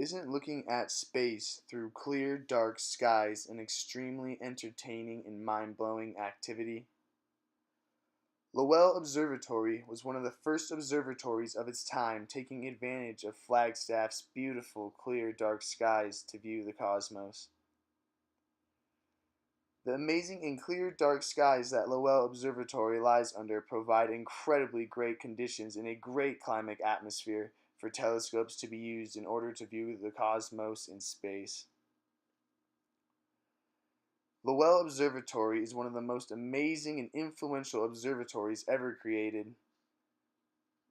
Isn't looking at space through clear, dark skies an extremely entertaining and mind-blowing activity? Lowell Observatory was one of the first observatories of its time, taking advantage of Flagstaff's beautiful, clear, dark skies to view the cosmos. The amazing and clear dark skies that Lowell Observatory lies under provide incredibly great conditions and a great climatic atmosphere for telescopes to be used in order to view the cosmos in space. Lowell Observatory is one of the most amazing and influential observatories ever created.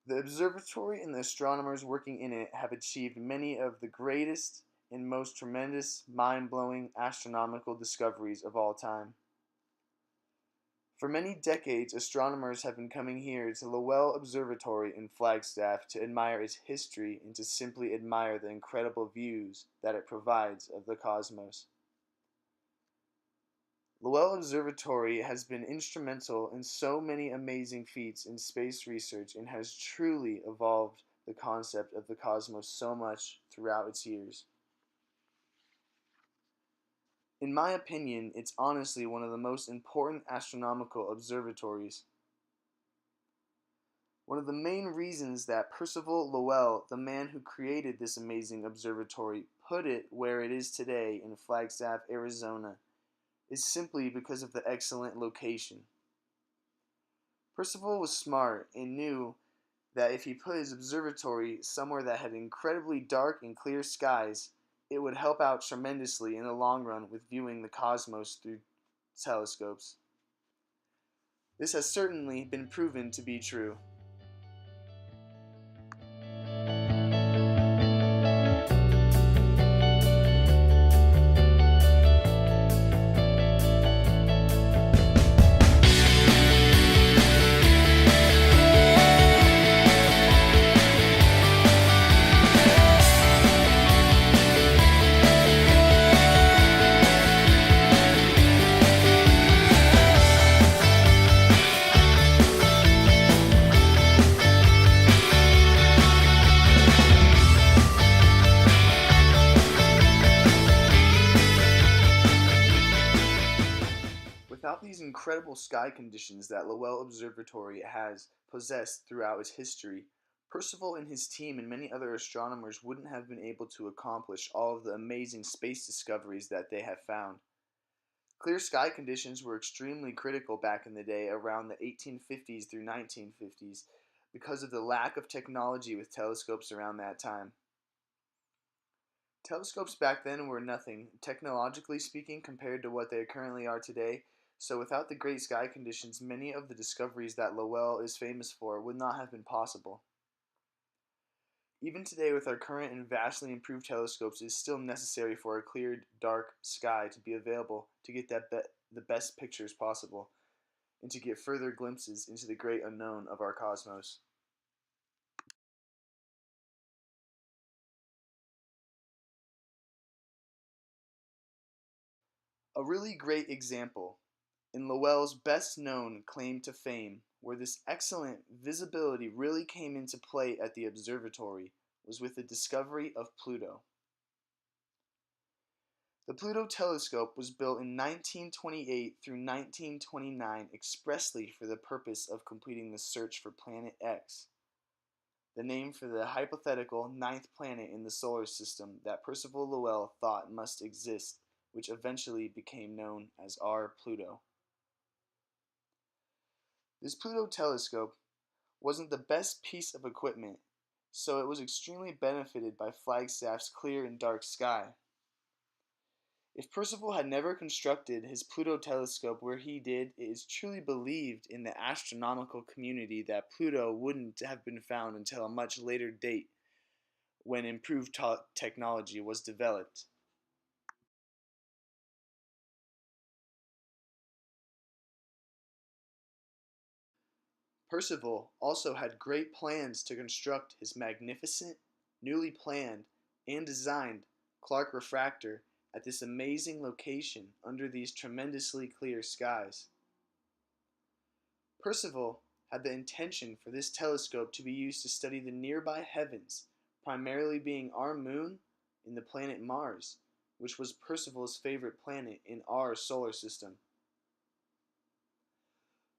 The observatory and the astronomers working in it have achieved many of the greatest and most tremendous, mind-blowing astronomical discoveries of all time. For many decades, astronomers have been coming here to Lowell Observatory in Flagstaff to admire its history and to simply admire the incredible views that it provides of the cosmos. Lowell Observatory has been instrumental in so many amazing feats in space research and has truly evolved the concept of the cosmos so much throughout its years. In my opinion, it's honestly one of the most important astronomical observatories. One of the main reasons that Percival Lowell, the man who created this amazing observatory, put it where it is today in Flagstaff, Arizona, is simply because of the excellent location. Percival was smart and knew that if he put his observatory somewhere that had incredibly dark and clear skies, it would help out tremendously in the long run with viewing the cosmos through telescopes. This has certainly been proven to be true. Without these incredible sky conditions that Lowell Observatory has possessed throughout its history, Percival and his team and many other astronomers wouldn't have been able to accomplish all of the amazing space discoveries that they have found. Clear sky conditions were extremely critical back in the day around the 1850s through 1950s because of the lack of technology with telescopes around that time. Telescopes back then were nothing, technologically speaking, compared to what they currently are today, so without the great sky conditions, many of the discoveries that Lowell is famous for would not have been possible. Even today, with our current and vastly improved telescopes, it is still necessary for a clear, dark sky to be available to get the best pictures possible, and to get further glimpses into the great unknown of our cosmos. A really great example in Lowell's best-known claim to fame, where this excellent visibility really came into play at the observatory, was with the discovery of Pluto. The Pluto telescope was built in 1928 through 1929 expressly for the purpose of completing the search for Planet X, the name for the hypothetical ninth planet in the solar system that Percival Lowell thought must exist, which eventually became known as our Pluto. This Pluto telescope wasn't the best piece of equipment, so it was extremely benefited by Flagstaff's clear and dark sky. If Percival had never constructed his Pluto telescope where he did, it is truly believed in the astronomical community that Pluto wouldn't have been found until a much later date when improved technology was developed. Percival also had great plans to construct his magnificent, newly planned and designed Clark refractor at this amazing location under these tremendously clear skies. Percival had the intention for this telescope to be used to study the nearby heavens, primarily being our moon in the planet Mars, which was Percival's favorite planet in our solar system.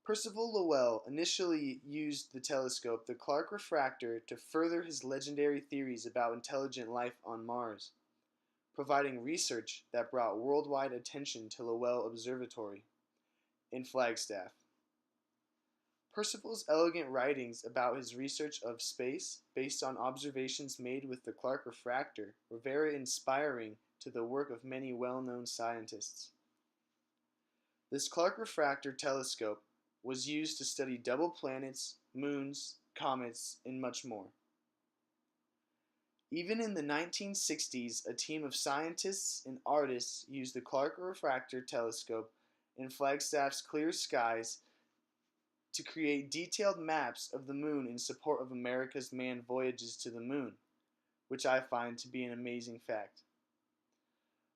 Percival Lowell initially used the telescope, the Clark refractor, to further his legendary theories about intelligent life on Mars, providing research that brought worldwide attention to Lowell Observatory in Flagstaff. Percival's elegant writings about his research of space, based on observations made with the Clark refractor, were very inspiring to the work of many well-known scientists. This Clark refractor telescope was used to study double planets, moons, comets, and much more. Even in the 1960s, a team of scientists and artists used the Clark refractor telescope in Flagstaff's clear skies to create detailed maps of the moon in support of America's manned voyages to the moon, which I find to be an amazing fact.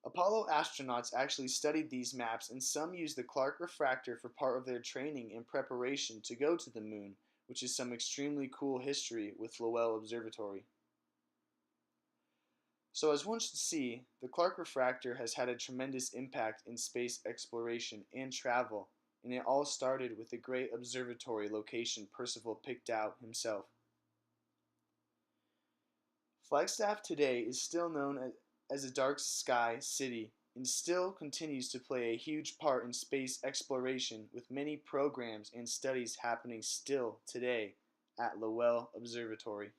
Apollo astronauts actually studied these maps, and some used the Clark refractor for part of their training and preparation to go to the moon, which is some extremely cool history with Lowell Observatory. So as one should see, the Clark refractor has had a tremendous impact in space exploration and travel, and it all started with the great observatory location Percival picked out himself. Flagstaff today is still known as a dark sky city and still continues to play a huge part in space exploration, with many programs and studies happening still today at Lowell Observatory.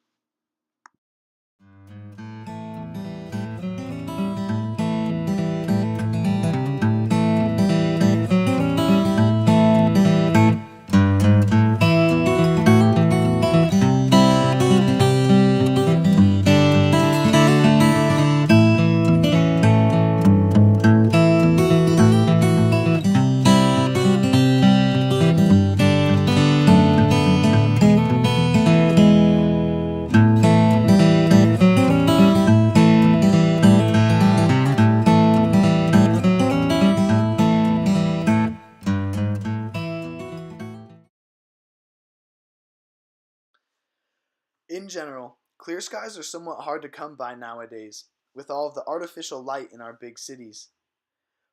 In general, clear skies are somewhat hard to come by nowadays, with all of the artificial light in our big cities.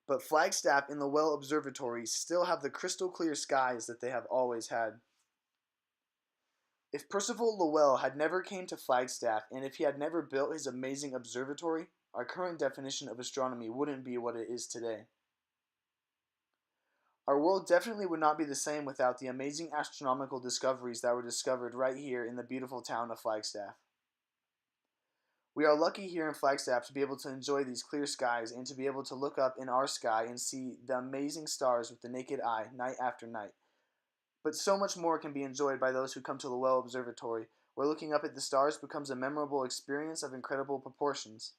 But Flagstaff and Lowell Observatory still have the crystal clear skies that they have always had. If Percival Lowell had never came to Flagstaff, and if he had never built his amazing observatory, our current definition of astronomy wouldn't be what it is today. Our world definitely would not be the same without the amazing astronomical discoveries that were discovered right here in the beautiful town of Flagstaff. We are lucky here in Flagstaff to be able to enjoy these clear skies and to be able to look up in our sky and see the amazing stars with the naked eye night after night. But so much more can be enjoyed by those who come to Lowell Observatory, where looking up at the stars becomes a memorable experience of incredible proportions.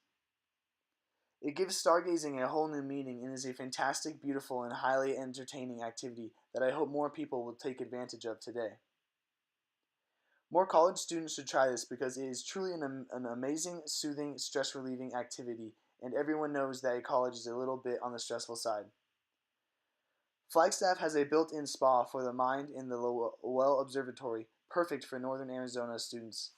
It gives stargazing a whole new meaning and is a fantastic, beautiful, and highly entertaining activity that I hope more people will take advantage of today. More college students should try this because it is truly an amazing, soothing, stress-relieving activity, and everyone knows that college is a little bit on the stressful side. Flagstaff has a built-in spa for the mind in the Lowell Observatory, perfect for Northern Arizona students.